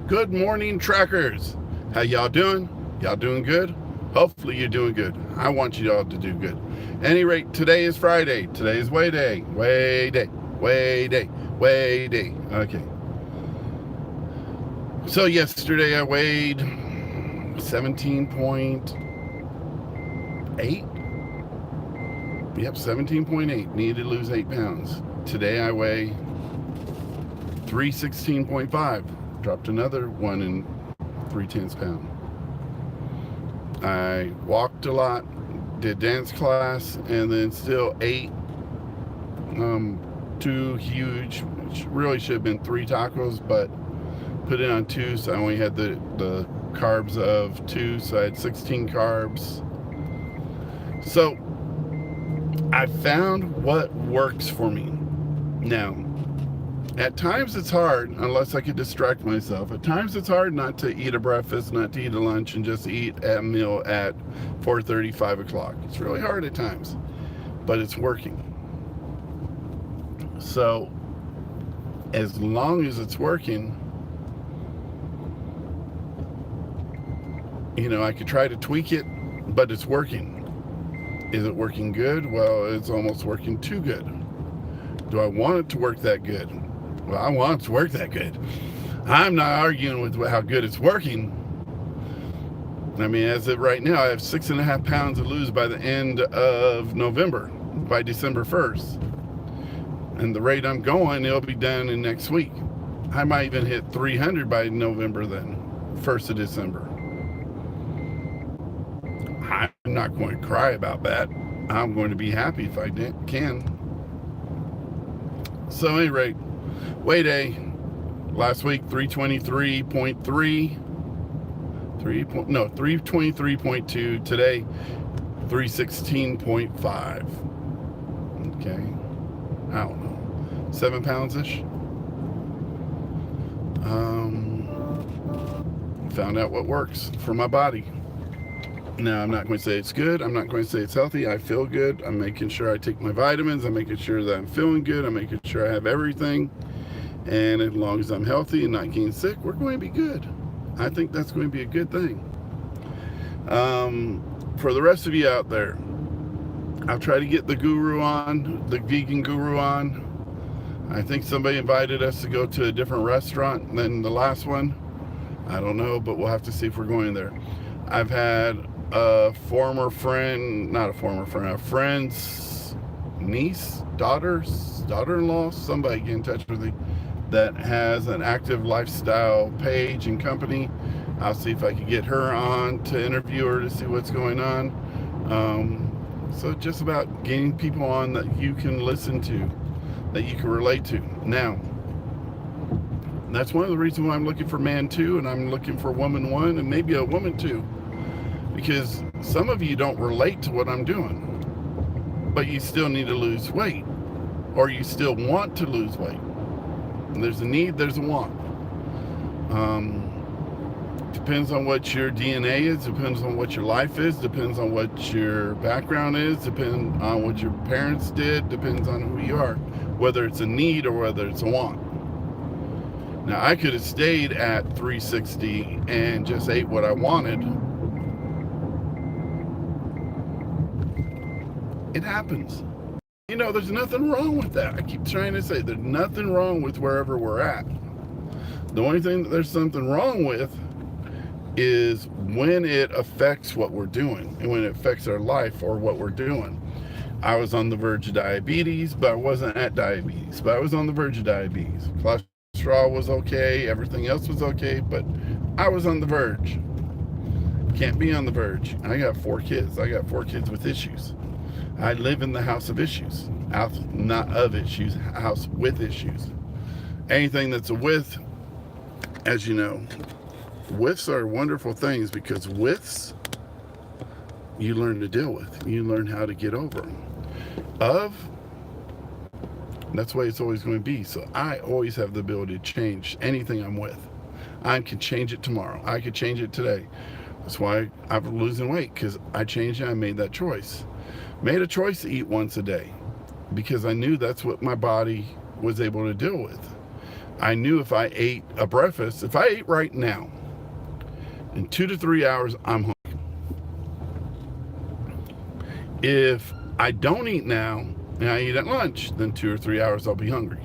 Good morning, trackers. How y'all doing? Y'all doing good? Hopefully you're doing good. I want you all to do good. Any rate, today is Friday. Today is weigh day. Weigh day. Weigh day. Weigh day. Okay. So yesterday I weighed 17.8. Yep, 17.8. Needed to lose 8 pounds. Today I weigh 316.5. Dropped another 1 and 3/10 pound. I walked a lot, did dance class, and then still ate 2 huge, which really should have been 3 tacos, but put it on 2, so I only had the carbs of 2, so I had 16 carbs. So I found what works for me. Now, at times it's hard, unless I could distract myself. At times it's hard not to eat a breakfast, not to eat a lunch, and just eat a meal at 4:30, 5 o'clock. It's really hard at times, but it's working. So, as long as it's working, I could try to tweak it, but it's working. Is it working good? Well, it's almost working too good. Do I want it to work that good? Well, I want it to work that good. I'm not arguing with how good it's working. I mean, as of right now, I have 6.5 pounds to lose by the end of November, by December 1st. And the rate I'm going, it'll be done in next week. I might even hit 300 by November then, 1st of December. I'm not going to cry about that. I'm going to be happy if I can. So, at any rate, weigh day. Last week, 323.3. 323.2. Today, 316.5. Okay. I don't know. 7 pounds-ish. Found out what works for my body. Now, I'm not going to say it's good. I'm not going to say it's healthy. I feel good. I'm making sure I take my vitamins. I'm making sure that I'm feeling good. I'm making sure I have everything. And as long as I'm healthy and not getting sick, we're going to be good. I think that's going to be a good thing. For the rest of you out there, I'll try to get the guru on, the vegan guru on. I think somebody invited us to go to a different restaurant than the last one. I don't know, but we'll have to see if we're going there. I've had a friend's niece, daughter-in-law, somebody get in touch with me, that has an active lifestyle page and company. I'll see if I can get her on to interview her to see what's going on. So just about getting people on that you can listen to, that you can relate to. Now, that's one of the reasons why I'm looking for man 2 and I'm looking for woman 1 and maybe a woman 2. Because some of you don't relate to what I'm doing, but you still need to lose weight, or you still want to lose weight. And there's a need, there's a want. Depends on what your DNA is, depends on what your life is, depends on what your background is, depends on what your parents did, depends on who you are, whether it's a need or whether it's a want. Now, I could have stayed at 360 and just ate what I wanted. It happens. There's nothing wrong with that. I keep trying to say there's nothing wrong with wherever we're at. The only thing that there's something wrong with is when it affects what we're doing and when it affects our life or what we're doing. I was on the verge of diabetes, but I wasn't at diabetes, but I was on the verge of diabetes. Cholesterol was okay, everything else was okay, but I was on the verge. Can't be on the verge. I got 4 kids. I got 4 kids with issues. I live in the house of issues. House not of issues, house with issues. Anything that's a with, as you know, withs are wonderful things because withs you learn to deal with. You learn how to get over them. That's the way it's always going to be. So I always have the ability to change anything I'm with. I can change it tomorrow. I could change it today. That's why I'm losing weight, because I changed it. I made that choice. Made a choice to eat once a day because I knew that's what my body was able to deal with. I knew if I ate a breakfast, if I ate right now, in 2 to 3 hours, I'm hungry. If I don't eat now and I eat at lunch, then 2 or 3 hours I'll be hungry.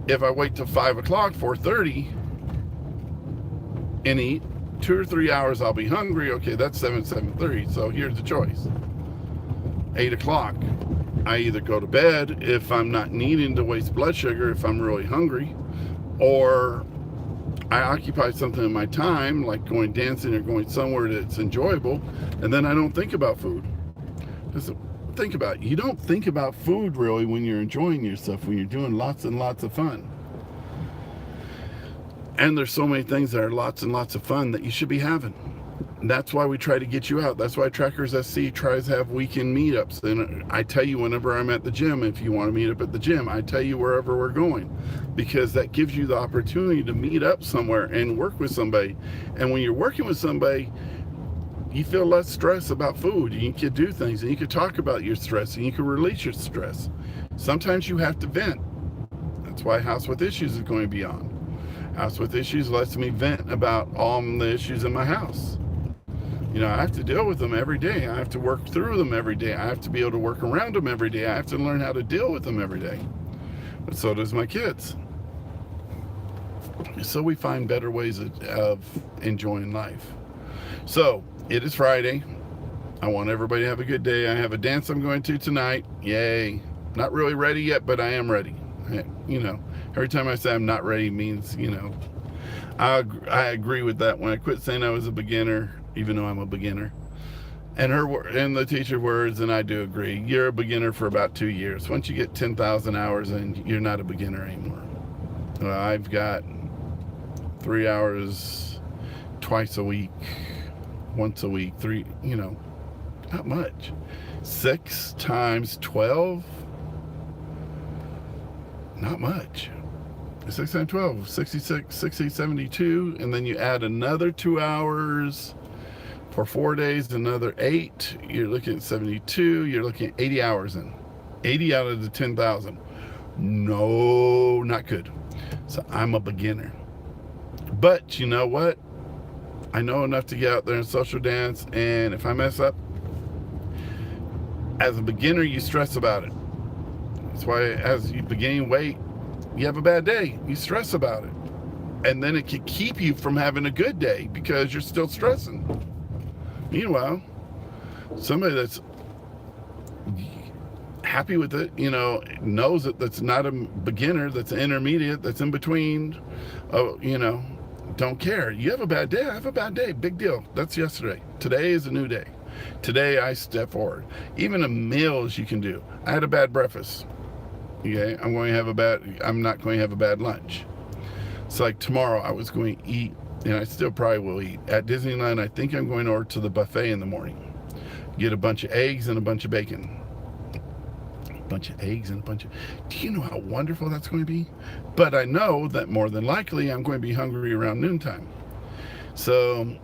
If I wait till 5 o'clock, 4:30, and eat, 2 or 3 hours I'll be hungry. Okay, that's 7:30. So here's the choice. 8 o'clock, I either go to bed if I'm not needing to waste blood sugar if I'm really hungry, or I occupy something in my time, like going dancing or going somewhere that's enjoyable, and then I don't think about food. Just think about it. You don't think about food really when you're enjoying yourself, when you're doing lots and lots of fun. And there's so many things that are lots and lots of fun that you should be having. And that's why we try to get you out. That's why Trackers SC tries to have weekend meetups. And I tell you whenever I'm at the gym, if you want to meet up at the gym, I tell you wherever we're going, because that gives you the opportunity to meet up somewhere and work with somebody. And when you're working with somebody, you feel less stress about food. You can do things and you can talk about your stress and you can release your stress. Sometimes you have to vent. That's why House with Issues is going to be on. House with Issues lets me vent about all the issues in my house. You know, I have to deal with them every day. I have to work through them every day. I have to be able to work around them every day. I have to learn how to deal with them every day. But so does my kids. So we find better ways of enjoying life. So it is Friday. I want everybody to have a good day. I have a dance I'm going to tonight. Yay. Not really ready yet, but I am ready. You know, every time I say I'm not ready means, you know, I agree with that. When I quit saying I was a beginner, even though I'm a beginner, and the teacher words, and I do agree, you're a beginner for about 2 years. Once you get 10,000 hours in, you're not a beginner anymore. I've got 3 hours twice a week, once a week, 3, you know, not much. 6 times 12, not much. 6 times 12, 66, 60, 72, and then you add another 2 hours for 4 days, another 8, you're looking at 72, you're looking at 80 hours in. 80 out of the 10,000. No, not good. So I'm a beginner. But you know what? I know enough to get out there and social dance, and if I mess up, as a beginner, you stress about it. That's why as you gain weight, you have a bad day, you stress about it. And then it can keep you from having a good day because you're still stressing. Meanwhile, somebody that's happy with it, you know, knows it, that's not a beginner, that's an intermediate, that's in between, you know, don't care. You have a bad day, I have a bad day, big deal. That's yesterday. Today is a new day. Today I step forward. Even the meals you can do. I had a bad breakfast. Okay, I'm not going to have a bad lunch. So like tomorrow I was going to eat, and I still probably will eat. At Disneyland, I think I'm going over to the buffet in the morning. Get a bunch of eggs and a bunch of bacon. A bunch of eggs and a bunch of... Do you know how wonderful that's going to be? But I know that more than likely I'm going to be hungry around noontime. So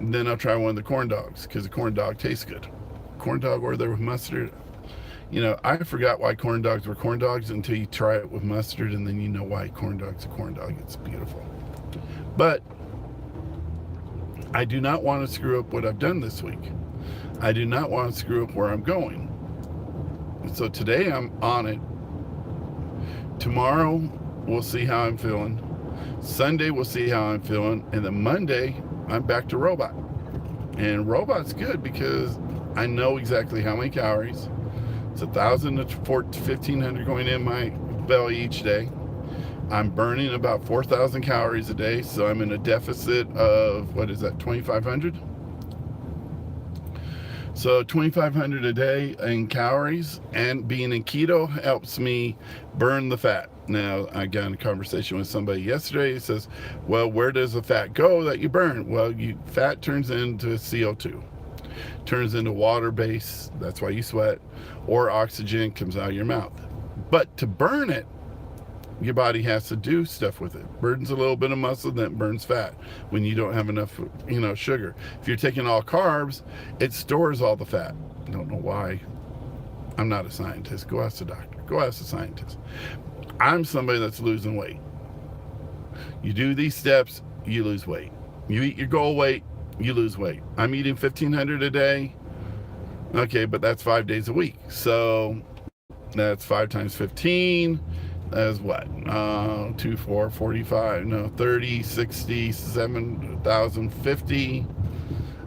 then I'll try one of the corn dogs, because the corn dog tastes good. Corn dog or there with mustard. You know, I forgot why corn dogs were corn dogs until you try it with mustard, and then you know why corn dog's a corn dog. It's beautiful. But I do not want to screw up what I've done this week. I do not want to screw up where I'm going. So today I'm on it. Tomorrow we'll see how I'm feeling. Sunday we'll see how I'm feeling. And then Monday I'm back to robot. And robot's good because I know exactly how many calories. It's 1,000 to 1,500 going in my belly each day. I'm burning about 4,000 calories a day, so I'm in a deficit of, what is that, 2,500? So 2,500 a day in calories, and being in keto helps me burn the fat. Now, I got in a conversation with somebody yesterday. He says, well, where does the fat go that you burn? Well, fat turns into CO2. Turns into water base, that's why you sweat, or oxygen comes out of your mouth. But to burn it, your body has to do stuff with it. Burns a little bit of muscle, then it burns fat when you don't have enough, you know, sugar. If you're taking all carbs, it stores all the fat. I don't know why. I'm not a scientist. Go ask the doctor. Go ask the scientist. I'm somebody that's losing weight. You do these steps, you lose weight. You eat your goal weight, you lose weight. I'm eating 1,500 a day. Okay, but that's 5 days a week. So that's 5 times 15. That's what? 2, 4, 45. No, 30, 60, 7,050.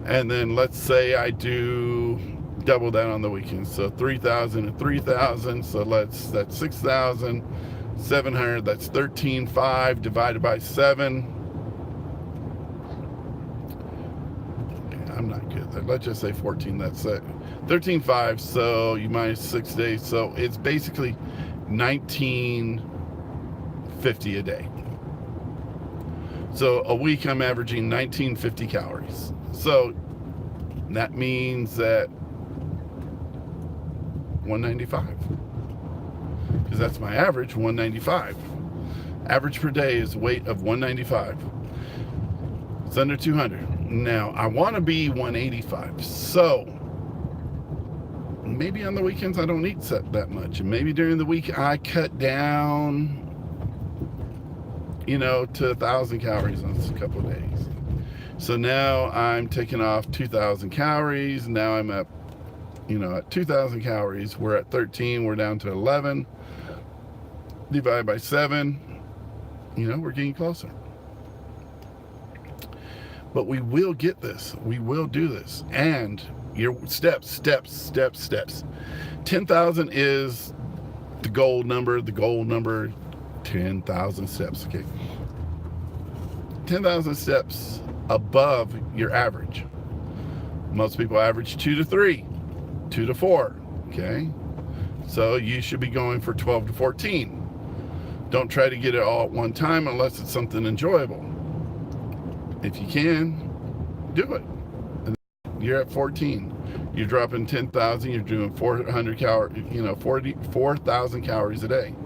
And then let's say I do double that on the weekends. So 3,000 and 3,000. So that's 6,700. That's 13,500 divided by 7. I'm not good. Let's just say 14. That's it. 13,500. So you minus 6 days. So it's basically 1950 a day. So a week I'm averaging 1950 calories. So that means that 195, because that's my average, 195. Average per day is a weight of 195. It's under 200. Now I want to be 185. So maybe on the weekends I don't eat that much, and maybe during the week I cut down, to 1,000 calories on a couple of days. So now I'm taking off 2,000 calories. Now I'm at, at 2,000 calories. We're at 13. We're down to 11. Divided by 7. We're getting closer. But we will get this. We will do this. And your steps. 10,000 is the goal number. 10,000 steps. Okay. 10,000 steps above your average. Most people average 2 to 3, 2 to 4. Okay. So you should be going for 12 to 14. Don't try to get it all at one time unless it's something enjoyable. If you can, do it. And you're at 14. You're dropping 10,000. You're doing 400 calories. 4,000 calories a day.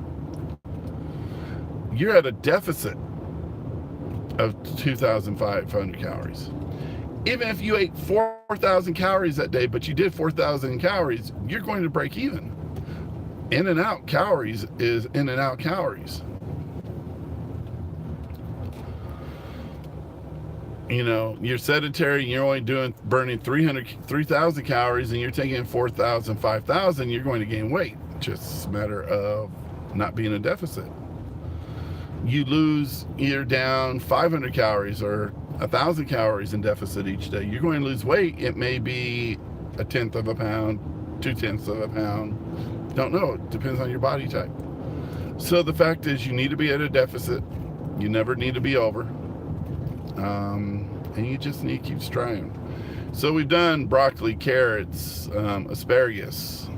You're at a deficit of 2,500 calories. Even if you ate 4,000 calories that day, but you did 4,000 calories, you're going to break even. In and out calories is in and out calories. You're sedentary and you're only burning 3,000 calories, and you're taking 4,000, 5,000, you're going to gain weight. Just a matter of not being in a deficit. You're down 500 calories or 1,000 calories in deficit each day. You're going to lose weight. It may be 1/10 of a pound, 2/10 of a pound. Don't know. It depends on your body type. So the fact is, you need to be at a deficit. You never need to be over. And you just need to keep striving. So we've done broccoli, carrots, asparagus,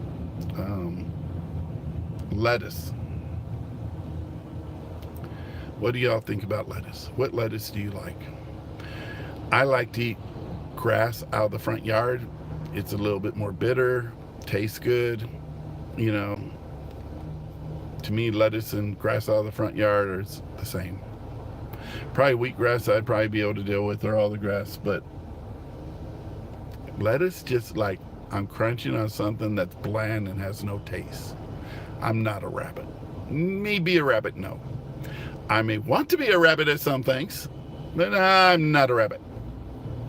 lettuce. What do y'all think about lettuce? What lettuce do you like? I like to eat grass out of the front yard. It's a little bit more bitter, tastes good. To me, lettuce and grass out of the front yard are the same. Probably wheatgrass I'd probably be able to deal with, or all the grass, but lettuce, just like I'm crunching on something that's bland and has no taste. I'm not a rabbit. Maybe a rabbit, no. I may want to be a rabbit at some things, but I'm not a rabbit.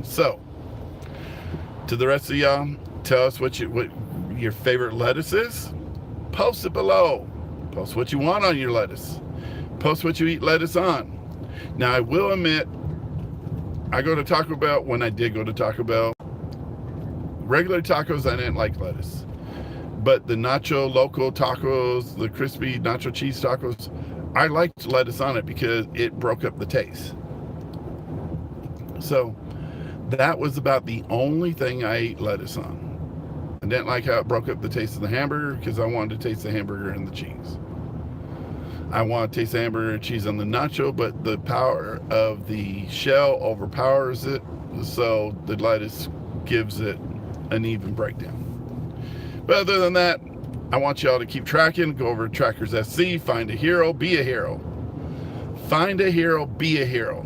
So, to the rest of y'all, tell us what your favorite lettuce is. Post it below. Post what you want on your lettuce. Post what you eat lettuce on. Now, I will admit, I go to Taco Bell. When I did go to Taco Bell, regular tacos, I didn't like lettuce. But the nacho local tacos, the crispy nacho cheese tacos, I liked lettuce on it because it broke up the taste. So that was about the only thing I ate lettuce on. I didn't like how it broke up the taste of the hamburger because I wanted to taste the hamburger and the cheese. I want to taste the hamburger and cheese on the nacho, but the power of the shell overpowers it, so the lettuce gives it an even breakdown. But other than that, I want y'all to keep tracking. Go over to Trackers SC, find a hero, be a hero. Find a hero, be a hero.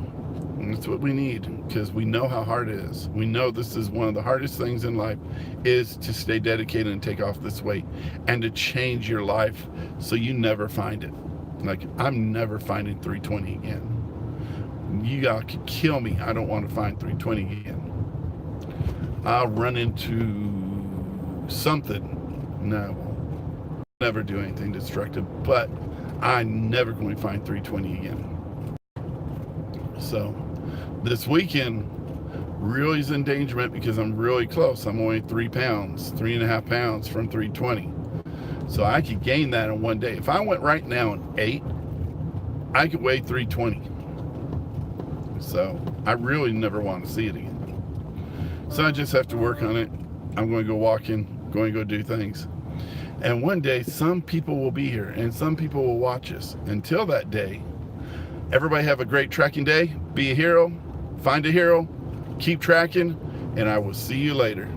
And that's what we need, because we know how hard it is. We know this is one of the hardest things in life, is to stay dedicated and take off this weight and to change your life so you never find it. Like, I'm never finding 320 again. You all could kill me. I don't want to find 320 again. I'll run into something. No, I won't. Never do anything destructive, but I'm never going to find 320 again. So this weekend really is endangerment because I'm really close. I'm only 3 pounds, 3.5 pounds from 320. So I could gain that in one day. If I went right now and ate, I could weigh 320. So I really never want to see it again. So I just have to work on it. I'm going to go walking, going to go do things. And one day, some people will be here and some people will watch us. Until that day, everybody have a great tracking day. Be a hero, find a hero, keep tracking, and I will see you later.